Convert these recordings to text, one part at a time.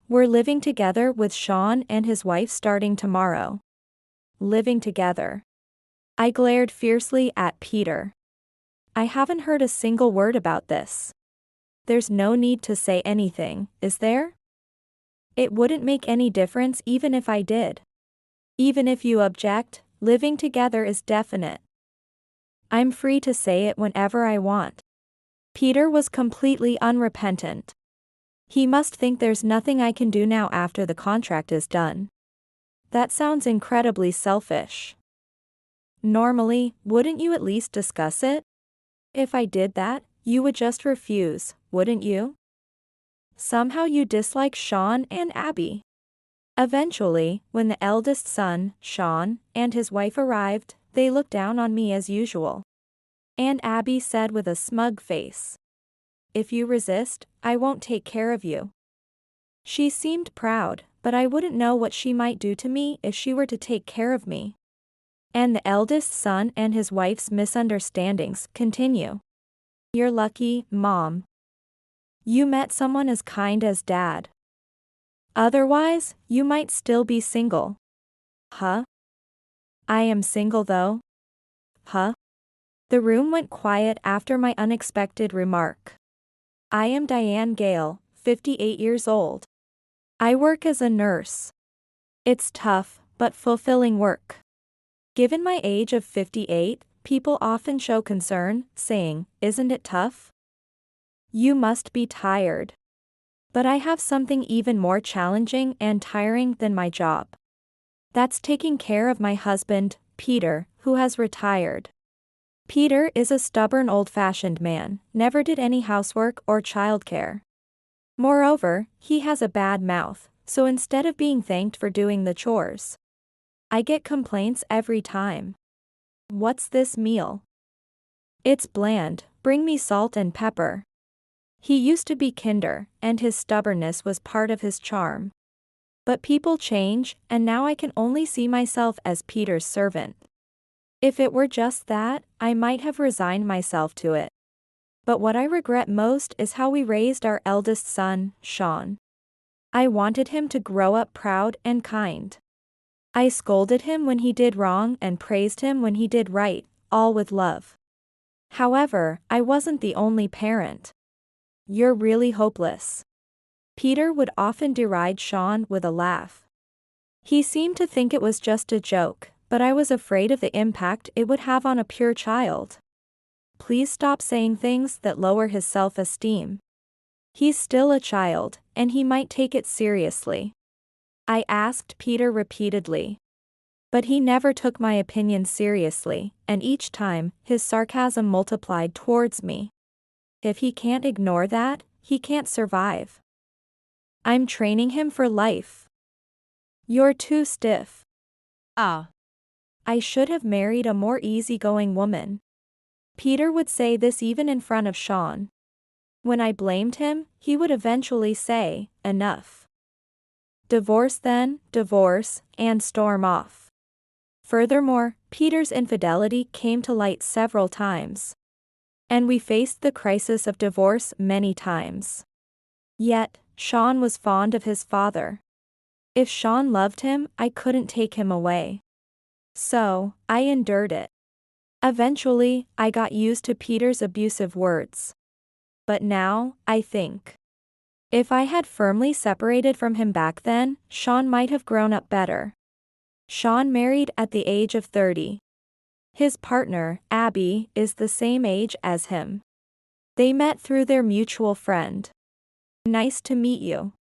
We're living together with Sean and his wife starting tomorrow. Living together. I glared fiercely at Peter. I haven't heard a single word about this. There's no need to say anything, is there? It wouldn't make any difference even if I did. Even if you object, living together is definite. I'm free to say it whenever I want. Peter was completely unrepentant. He must think there's nothing I can do now after the contract is done. That sounds incredibly selfish. Normally, wouldn't you at least discuss it? If I did that, you would just refuse, wouldn't you? Somehow you dislike Sean and Abby. Eventually, when the eldest son, Sean, and his wife arrived, they looked down on me as usual. And Abby said with a smug face, "If you resist, I won't take care of you." She seemed proud, but I wouldn't know what she might do to me if she were to take care of me. And the eldest son and his wife's misunderstandings continue. You're lucky, Mom. You met someone as kind as Dad. Otherwise, you might still be single. Huh? I am single though. Huh? The room went quiet after my unexpected remark. I am Diane Gale, 58 years old. I work as a nurse. It's tough, but fulfilling work. Given my age of 58, people often show concern, saying, "Isn't it tough? You must be tired." But I have something even more challenging and tiring than my job. That's taking care of my husband, Peter, who has retired. Peter is a stubborn old-fashioned man, never did any housework or childcare. Moreover, he has a bad mouth, so instead of being thanked for doing the chores, I get complaints every time. What's this meal? It's bland, bring me salt and pepper. He used to be kinder, and his stubbornness was part of his charm. But people change, and now I can only see myself as Peter's servant. If it were just that, I might have resigned myself to it. But what I regret most is how we raised our eldest son, Sean. I wanted him to grow up proud and kind. I scolded him when he did wrong and praised him when he did right, all with love. However, I wasn't the only parent. You're really hopeless. Peter would often deride Sean with a laugh. He seemed to think it was just a joke, but I was afraid of the impact it would have on a pure child. Please stop saying things that lower his self-esteem. He's still a child, and he might take it seriously. I asked Peter repeatedly. But he never took my opinion seriously, and each time, his sarcasm multiplied towards me. If he can't ignore that, he can't survive. I'm training him for life. You're too stiff. I should have married a more easygoing woman. Peter would say this even in front of Sean. When I blamed him, he would eventually say, "Enough. Divorce then, divorce, and storm off." Furthermore, Peter's infidelity came to light several times. And we faced the crisis of divorce many times. Yet, Sean was fond of his father. If Sean loved him, I couldn't take him away. So, I endured it. Eventually, I got used to Peter's abusive words. But now, I think, if I had firmly separated from him back then, Sean might have grown up better. Sean married at the age of 30. His partner, Abby, is the same age as him. They met through their mutual friend. Nice to meet you.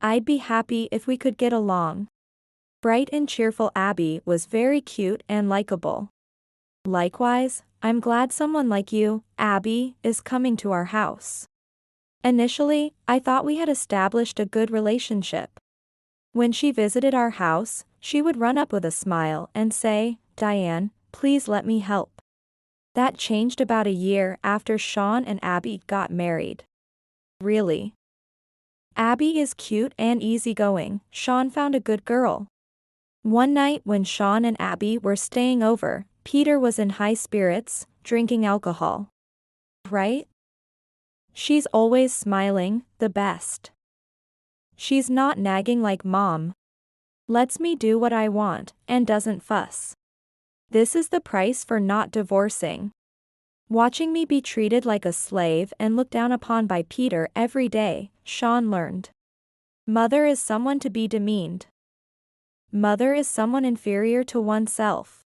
I'd be happy if we could get along. Bright and cheerful Abby was very cute and likable. Likewise, I'm glad someone like you, Abby, is coming to our house. Initially, I thought we had established a good relationship. When she visited our house, she would run up with a smile and say, "Diane, please let me help." That changed about a year after Sean and Abby got married. Really? Abby is cute and easygoing. Sean found a good girl. One night when Sean and Abby were staying over, Peter was in high spirits, drinking alcohol. Right? She's always smiling, the best. She's not nagging like mom. Lets me do what I want and doesn't fuss. This is the price for not divorcing. Watching me be treated like a slave and looked down upon by Peter every day, Sean learned. Mother is someone to be demeaned. Mother is someone inferior to oneself.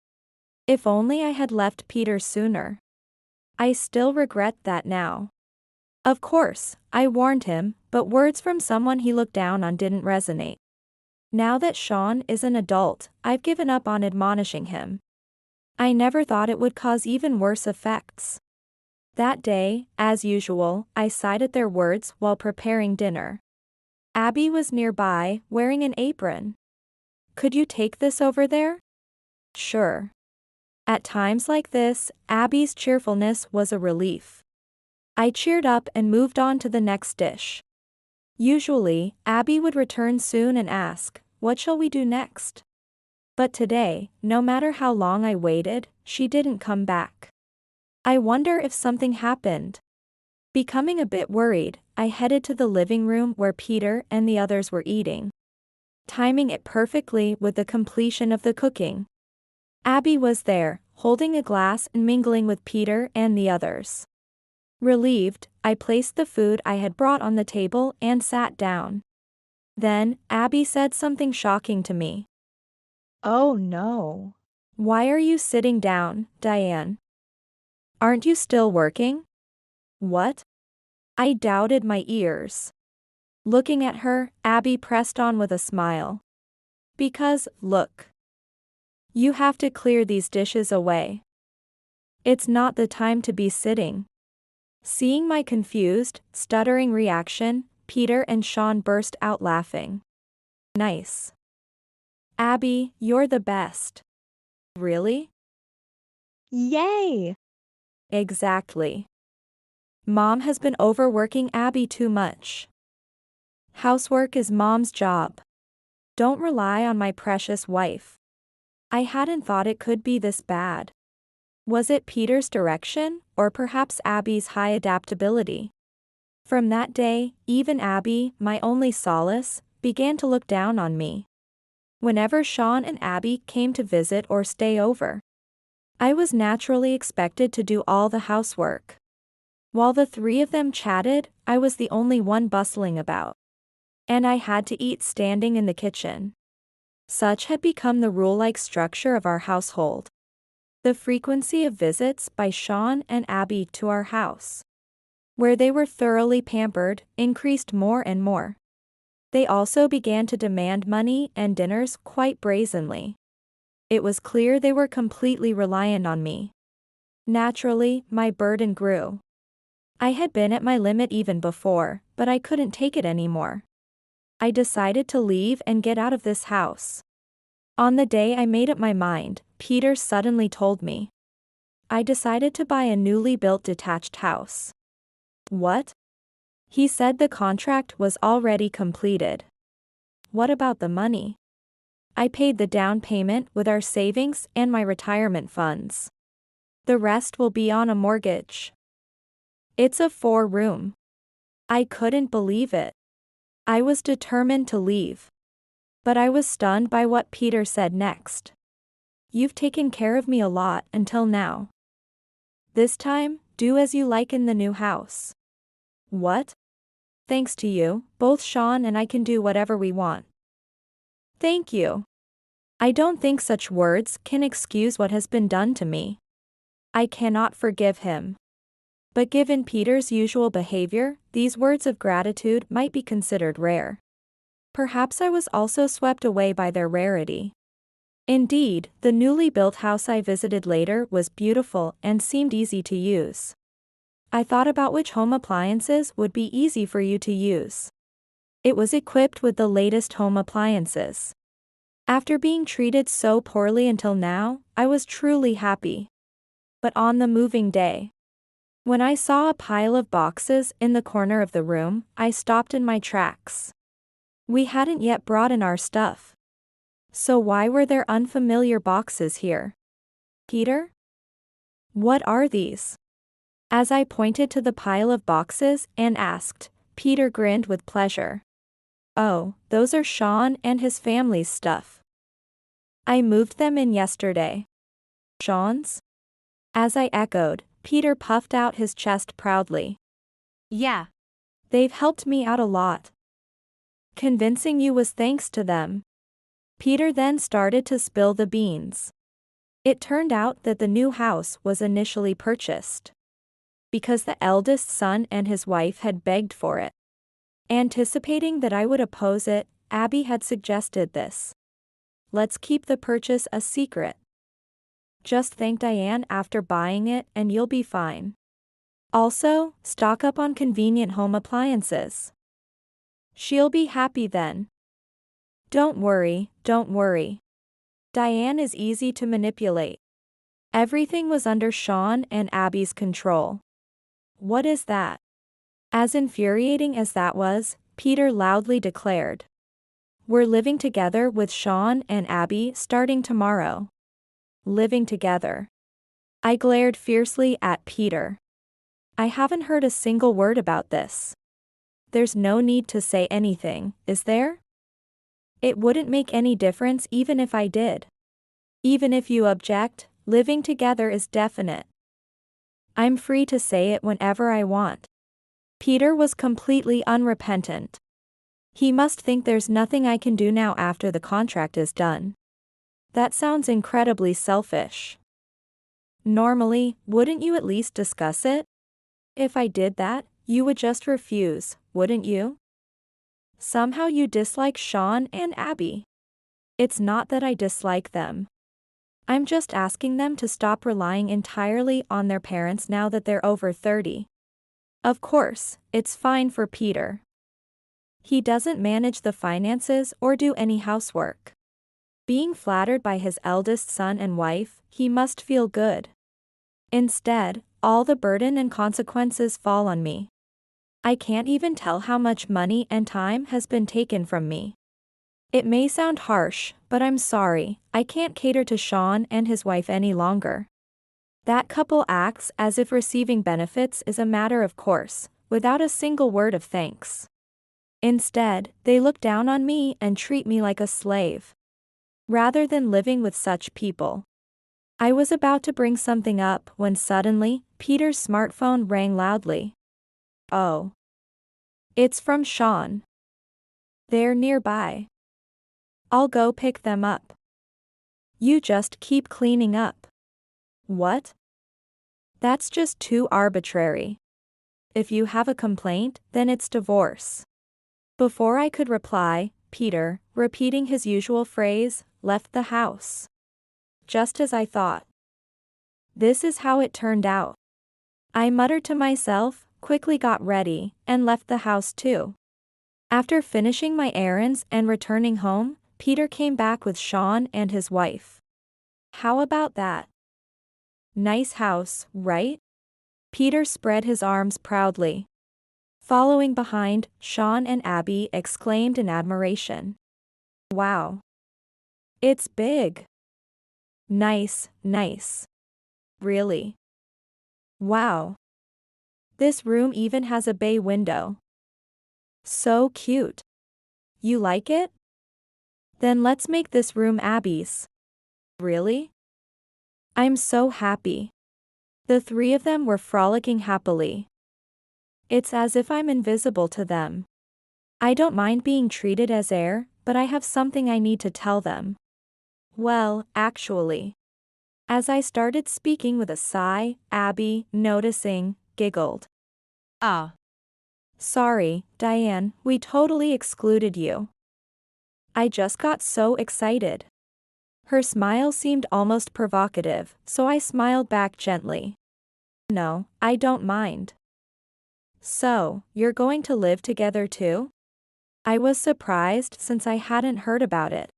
If only I had left Peter sooner. I still regret that now. Of course, I warned him, but words from someone he looked down on didn't resonate. Now that Sean is an adult, I've given up on admonishing him. I never thought it would cause even worse effects. That day, as usual, I sighed at their words while preparing dinner. Abby was nearby, wearing an apron. Could you take this over there? Sure. At times like this, Abby's cheerfulness was a relief. I cheered up and moved on to the next dish. Usually, Abby would return soon and ask, "What shall we do next?" But today, no matter how long I waited, she didn't come back. I wonder if something happened. Becoming a bit worried, I headed to the living room where Peter and the others were eating, timing it perfectly with the completion of the cooking. Abby was there, holding a glass and mingling with Peter and the others. Relieved, I placed the food I had brought on the table and sat down. Then, Abby said something shocking to me. "Oh no. Why are you sitting down, Diane? Aren't you still working?" What? I doubted my ears. Looking at her, Abby pressed on with a smile. "Because, look. You have to clear these dishes away. It's not the time to be sitting." Seeing my confused, stuttering reaction, Peter and Sean burst out laughing. "Nice. Abby, you're the best." "Really?" "Yay!" "Exactly. Mom has been overworking Abby too much. Housework is mom's job. Don't rely on my precious wife." I hadn't thought it could be this bad. Was it Peter's direction, or perhaps Abby's high adaptability? From that day, even Abby, my only solace, began to look down on me. Whenever Sean and Abby came to visit or stay over, I was naturally expected to do all the housework. While the three of them chatted, I was the only one bustling about. And I had to eat standing in the kitchen. Such had become the rule-like structure of our household. The frequency of visits by Sean and Abby to our house, where they were thoroughly pampered, increased more and more. They also began to demand money and dinners quite brazenly. It was clear they were completely reliant on me. Naturally, my burden grew. I had been at my limit even before, but I couldn't take it anymore. I decided to leave and get out of this house. On the day I made up my mind, Peter suddenly told me. I decided to buy a newly built detached house. What? He said the contract was already completed. What about the money? I paid the down payment with our savings and my retirement funds. The rest will be on a mortgage. It's a 4-room. I couldn't believe it. I was determined to leave. But I was stunned by what Peter said next. You've taken care of me a lot until now. This time, do as you like in the new house. What? Thanks to you, both Sean and I can do whatever we want. Thank you. I don't think such words can excuse what has been done to me. I cannot forgive him. But given Peter's usual behavior, these words of gratitude might be considered rare. Perhaps I was also swept away by their rarity. Indeed, the newly built house I visited later was beautiful and seemed easy to use. I thought about which home appliances would be easy for you to use. It was equipped with the latest home appliances. After being treated so poorly until now, I was truly happy. But on the moving day, when I saw a pile of boxes in the corner of the room, I stopped in my tracks. We hadn't yet brought in our stuff. So why were there unfamiliar boxes here? Peter? What are these? As I pointed to the pile of boxes and asked, Peter grinned with pleasure. Oh, those are Sean and his family's stuff. I moved them in yesterday. Sean's? As I echoed, Peter puffed out his chest proudly. Yeah. They've helped me out a lot. Convincing you was thanks to them. Peter then started to spill the beans. It turned out that the new house was initially purchased because the eldest son and his wife had begged for it. Anticipating that I would oppose it, Abby had suggested this. Let's keep the purchase a secret. Just thank Diane after buying it and you'll be fine. Also, stock up on convenient home appliances. She'll be happy then. Don't worry, don't worry. Diane is easy to manipulate. Everything was under Sean and Abby's control. What is that? As infuriating as that was, Peter loudly declared. We're living together with Sean and Abby starting tomorrow. Living together. I glared fiercely at Peter. I haven't heard a single word about this. There's no need to say anything, is there? It wouldn't make any difference even if I did. Even if you object, living together is definite. I'm free to say it whenever I want. Peter was completely unrepentant. He must think there's nothing I can do now after the contract is done. That sounds incredibly selfish. Normally, wouldn't you at least discuss it? If I did that, you would just refuse, wouldn't you? Somehow you dislike Sean and Abby. It's not that I dislike them. I'm just asking them to stop relying entirely on their parents now that they're over 30. Of course, it's fine for Peter. He doesn't manage the finances or do any housework. Being flattered by his eldest son and wife, he must feel good. Instead, all the burden and consequences fall on me. I can't even tell how much money and time has been taken from me. It may sound harsh, but I'm sorry, I can't cater to Sean and his wife any longer. That couple acts as if receiving benefits is a matter of course, without a single word of thanks. Instead, they look down on me and treat me like a slave. Rather than living with such people. I was about to bring something up when suddenly, Peter's smartphone rang loudly. Oh. It's from Sean. They're nearby. I'll go pick them up. You just keep cleaning up. What? That's just too arbitrary. If you have a complaint, then it's divorce. Before I could reply, Peter, repeating his usual phrase, left the house. Just as I thought. This is how it turned out. I muttered to myself, quickly got ready, and left the house too. After finishing my errands and returning home, Peter came back with Sean and his wife. How about that? Nice house, right? Peter spread his arms proudly. Following behind, Sean and Abby exclaimed in admiration. Wow. It's big. Nice, nice. Really? Wow. This room even has a bay window. So cute. You like it? Then let's make this room Abby's. Really? I'm so happy. The three of them were frolicking happily. It's as if I'm invisible to them. I don't mind being treated as heir, but I have something I need to tell them. Well, actually. As I started speaking with a sigh, Abby, noticing, giggled. Ah. Sorry, Diane, we totally excluded you. I just got so excited. Her smile seemed almost provocative, so I smiled back gently. No, I don't mind. So, you're going to live together too? I was surprised since I hadn't heard about it.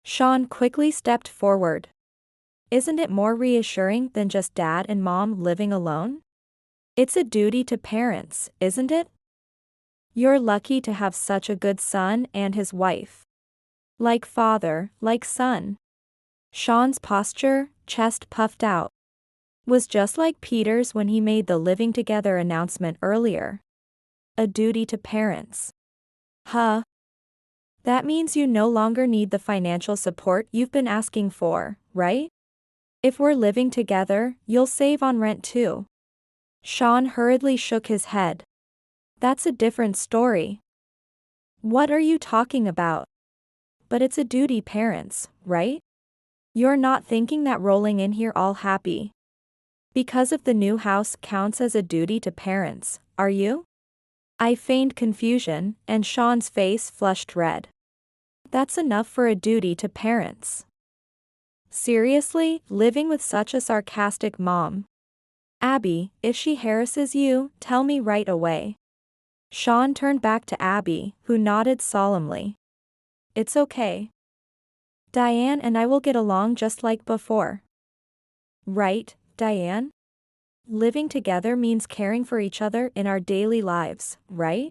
Sean quickly stepped forward. Isn't it more reassuring than just dad and mom living alone? It's a duty to parents, isn't it? You're lucky to have such a good son and his wife. Like father, like son. Sean's posture, chest puffed out, was just like Peter's when he made the living together announcement earlier. A duty to parents. Huh? That means you no longer need the financial support you've been asking for, right? If we're living together, you'll save on rent too. Sean hurriedly shook his head. That's a different story. What are you talking about? But it's a duty, parents, right? You're not thinking that rolling in here all happy because of the new house counts as a duty to parents, are you? I feigned confusion, and Sean's face flushed red. That's enough for a duty to parents. Seriously, living with such a sarcastic mom? Abby, if she harasses you, tell me right away. Sean turned back to Abby, who nodded solemnly. It's okay. Diane and I will get along just like before. Right, Diane? Living together means caring for each other in our daily lives, right?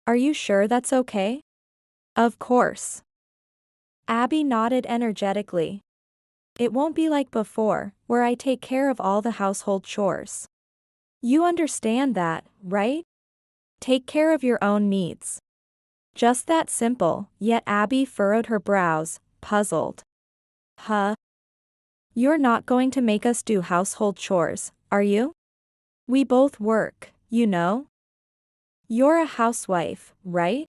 Are you sure that's okay? Of course. Abby nodded energetically. It won't be like before, where I take care of all the household chores. You understand that, right? Take care of your own needs. Just that simple, yet Abby furrowed her brows, puzzled. Huh? You're not going to make us do household chores, are you? We both work, you know? You're a housewife, right?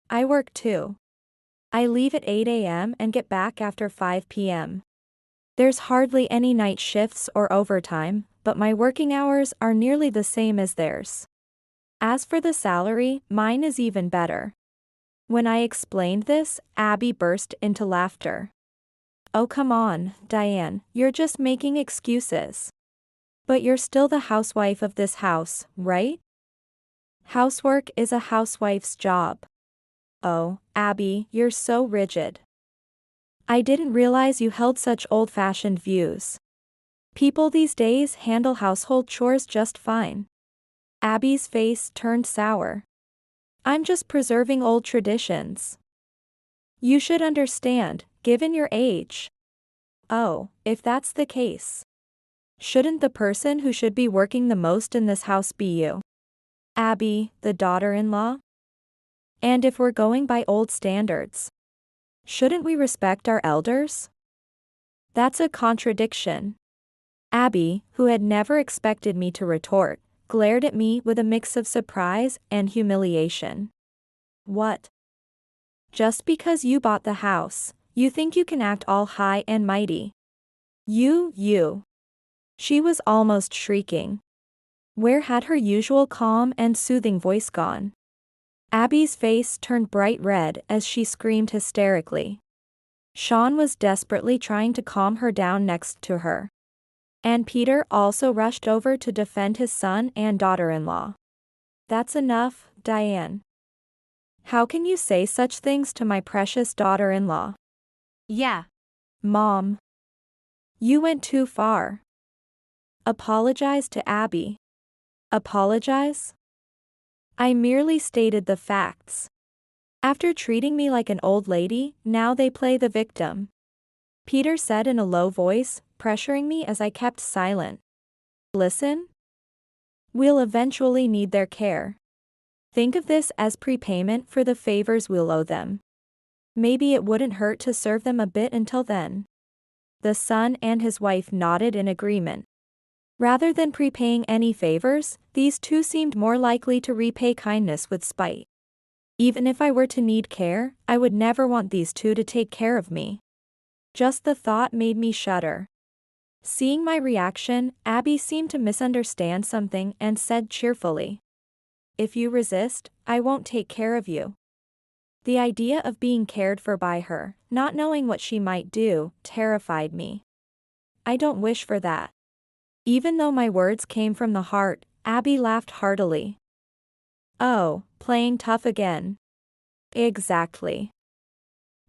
I work too. I leave at 8 a.m. and get back after 5 p.m. There's hardly any night shifts or overtime, but my working hours are nearly the same as theirs. As for the salary, mine is even better. When I explained this, Abby burst into laughter. Oh come on, Diane, you're just making excuses. But you're still the housewife of this house, right? Housework is a housewife's job. Oh, Abby, you're so rigid. I didn't realize you held such old-fashioned views. People these days handle household chores just fine. Abby's face turned sour. I'm just preserving old traditions. You should understand, given your age. Oh, if that's the case. Shouldn't the person who should be working the most in this house be you? Abby, the daughter-in-law? And if we're going by old standards, shouldn't we respect our elders? That's a contradiction. Abby, who had never expected me to retort, glared at me with a mix of surprise and humiliation. What? Just because you bought the house, you think you can act all high and mighty? You. She was almost shrieking. Where had her usual calm and soothing voice gone? Abby's face turned bright red as she screamed hysterically. Sean was desperately trying to calm her down next to her. And Peter also rushed over to defend his son and daughter-in-law. That's enough, Diane. How can you say such things to my precious daughter-in-law? Yeah. Mom. You went too far. Apologize to Abby. Apologize? I merely stated the facts. After treating me like an old lady, now they play the victim. Peter said in a low voice, pressuring me as I kept silent. Listen? We'll eventually need their care. Think of this as prepayment for the favors we'll owe them. Maybe it wouldn't hurt to serve them a bit until then. The son and his wife nodded in agreement. Rather than prepaying any favors, these two seemed more likely to repay kindness with spite. Even if I were to need care, I would never want these two to take care of me. Just the thought made me shudder. Seeing my reaction, Abby seemed to misunderstand something and said cheerfully, If you resist, I won't take care of you. The idea of being cared for by her, not knowing what she might do, terrified me. I don't wish for that. Even though my words came from the heart, Abby laughed heartily. Oh, playing tough again. Exactly.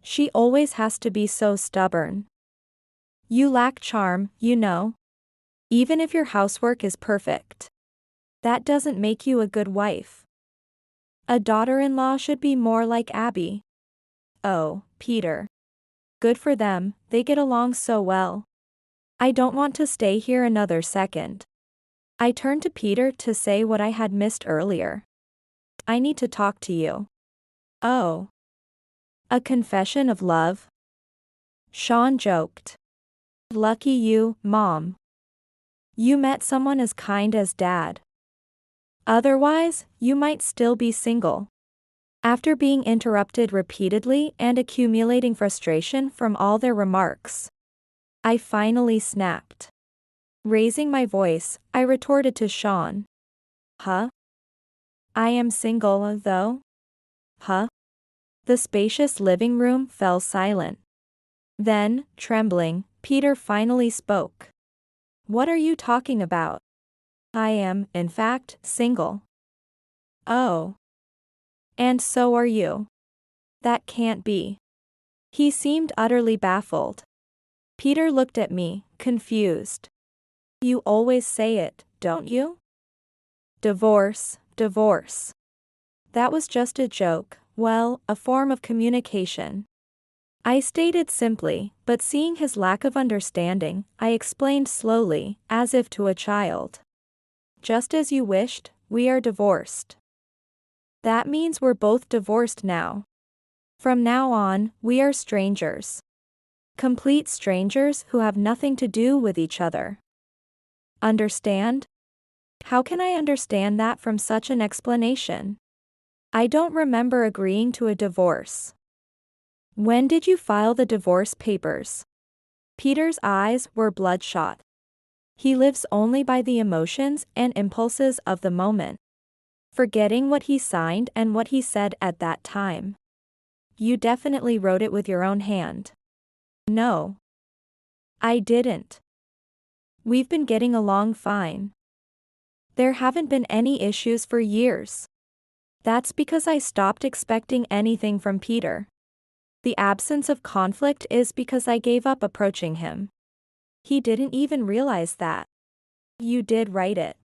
She always has to be so stubborn. You lack charm, you know. Even if your housework is perfect. That doesn't make you a good wife. A daughter-in-law should be more like Abby. Oh, Peter. Good for them, they get along so well. I don't want to stay here another second. I turned to Peter to say what I had missed earlier. I need to talk to you. Oh. A confession of love? Sean joked. Lucky you, Mom. You met someone as kind as Dad. Otherwise, you might still be single. After being interrupted repeatedly and accumulating frustration from all their remarks, I finally snapped. Raising my voice, I retorted to Sean. Huh? I am single, though? Huh? The spacious living room fell silent. Then, trembling, Peter finally spoke. What are you talking about? I am, in fact, single. Oh. And so are you. That can't be. He seemed utterly baffled. Peter looked at me, confused. You always say it, don't you? Divorce, divorce. That was just a joke, well, a form of communication. I stated simply, but seeing his lack of understanding, I explained slowly, as if to a child. Just as you wished, we are divorced. That means we're both divorced now. From now on, we are strangers. Complete strangers who have nothing to do with each other. Understand? How can I understand that from such an explanation? I don't remember agreeing to a divorce. When did you file the divorce papers? Peter's eyes were bloodshot. He lives only by the emotions and impulses of the moment, forgetting what he signed and what he said at that time. You definitely wrote it with your own hand. No. I didn't. We've been getting along fine. There haven't been any issues for years. That's because I stopped expecting anything from Peter. The absence of conflict is because I gave up approaching him. He didn't even realize that. You did write it.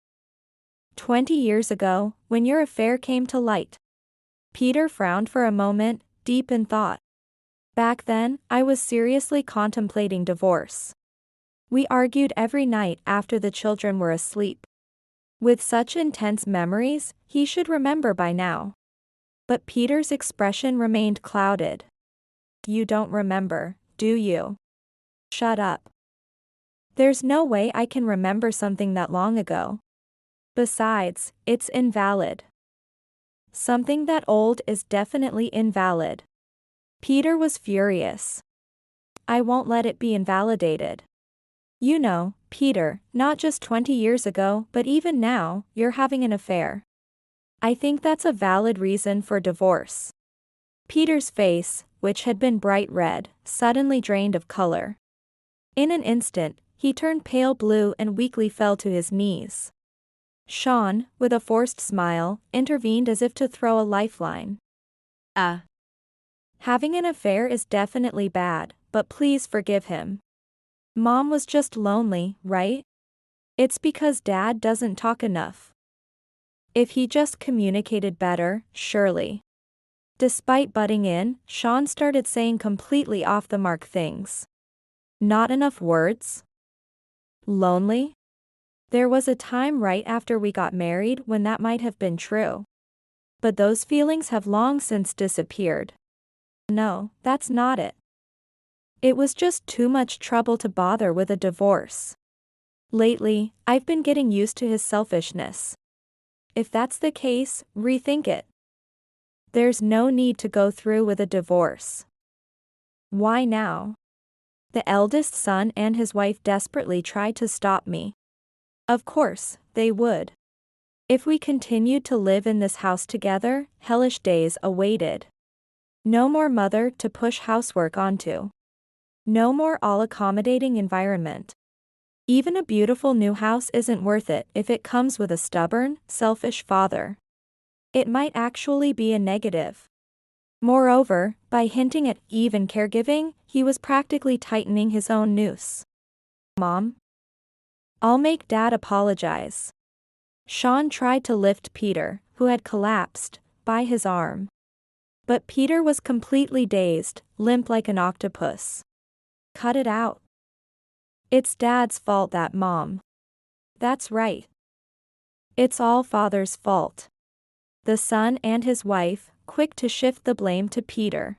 20 years ago, when your affair came to light. Peter frowned for a moment, deep in thought. Back then, I was seriously contemplating divorce. We argued every night after the children were asleep. With such intense memories, he should remember by now. But Peter's expression remained clouded. You don't remember, do you? Shut up. There's no way I can remember something that long ago. Besides, it's invalid. Something that old is definitely invalid. Peter was furious. I won't let it be invalidated. You know, Peter, not just 20 years ago, but even now, you're having an affair. I think that's a valid reason for divorce. Peter's face, which had been bright red, suddenly drained of color. In an instant, he turned pale blue and weakly fell to his knees. Sean, with a forced smile, intervened as if to throw a lifeline. Having an affair is definitely bad, but please forgive him. Mom was just lonely, right? It's because Dad doesn't talk enough. If he just communicated better, surely. Despite butting in, Sean started saying completely off-the-mark things. Not enough words? Lonely? There was a time right after we got married when that might have been true. But those feelings have long since disappeared. No, that's not it. It was just too much trouble to bother with a divorce. Lately, I've been getting used to his selfishness. If that's the case, rethink it. There's no need to go through with a divorce. Why now? The eldest son and his wife desperately tried to stop me. Of course, they would. If we continued to live in this house together, hellish days awaited. No more mother to push housework onto. No more all-accommodating environment. Even a beautiful new house isn't worth it if it comes with a stubborn, selfish father. It might actually be a negative. Moreover, by hinting at even caregiving, he was practically tightening his own noose. Mom? I'll make Dad apologize. Sean tried to lift Peter, who had collapsed, by his arm. But Peter was completely dazed, limp like an octopus. Cut it out. It's Dad's fault that Mom. That's right. It's all Father's fault. The son and his wife, quick to shift the blame to Peter.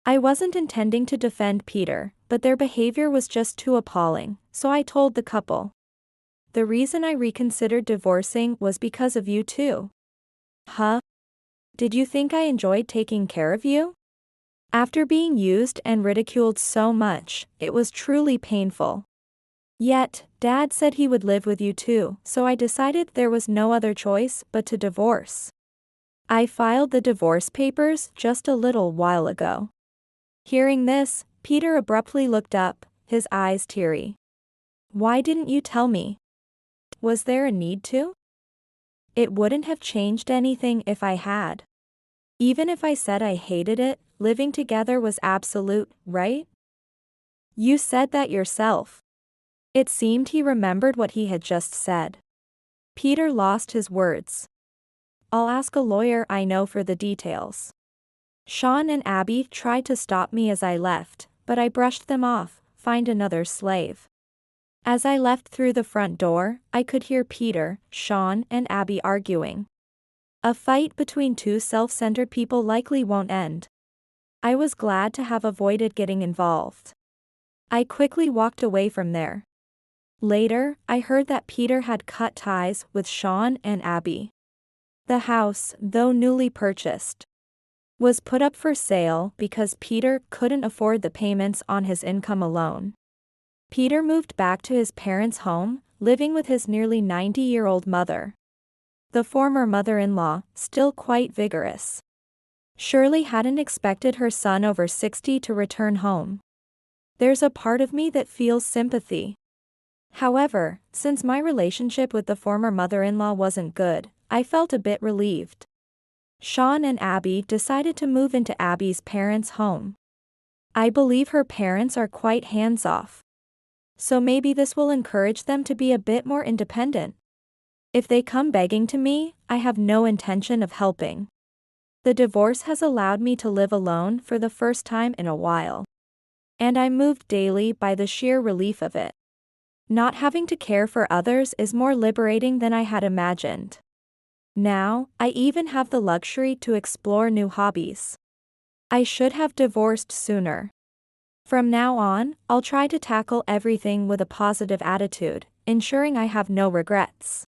I wasn't intending to defend Peter, but their behavior was just too appalling, so I told the couple. The reason I reconsidered divorcing was because of you too. Huh? Did you think I enjoyed taking care of you? After being used and ridiculed so much, it was truly painful. Yet, Dad said he would live with you too, so I decided there was no other choice but to divorce. I filed the divorce papers just a little while ago. Hearing this, Peter abruptly looked up, his eyes teary. Why didn't you tell me? Was there a need to? It wouldn't have changed anything if I had. Even if I said I hated it, living together was absolute, right? You said that yourself. It seemed he remembered what he had just said. Peter lost his words. I'll ask a lawyer I know for the details. Sean and Abby tried to stop me as I left, but I brushed them off, find another slave. As I left through the front door, I could hear Peter, Sean, and Abby arguing. A fight between two self-centered people likely won't end. I was glad to have avoided getting involved. I quickly walked away from there. Later, I heard that Peter had cut ties with Sean and Abby. The house, though newly purchased, was put up for sale because Peter couldn't afford the payments on his income alone. Peter moved back to his parents' home, living with his nearly 90-year-old mother. The former mother-in-law, still quite vigorous. Shirley hadn't expected her son over 60 to return home. There's a part of me that feels sympathy. However, since my relationship with the former mother-in-law wasn't good, I felt a bit relieved. Sean and Abby decided to move into Abby's parents' home. I believe her parents are quite hands-off. So maybe this will encourage them to be a bit more independent. If they come begging to me, I have no intention of helping. The divorce has allowed me to live alone for the first time in a while. And I'm moved daily by the sheer relief of it. Not having to care for others is more liberating than I had imagined. Now, I even have the luxury to explore new hobbies. I should have divorced sooner. From now on, I'll try to tackle everything with a positive attitude, ensuring I have no regrets.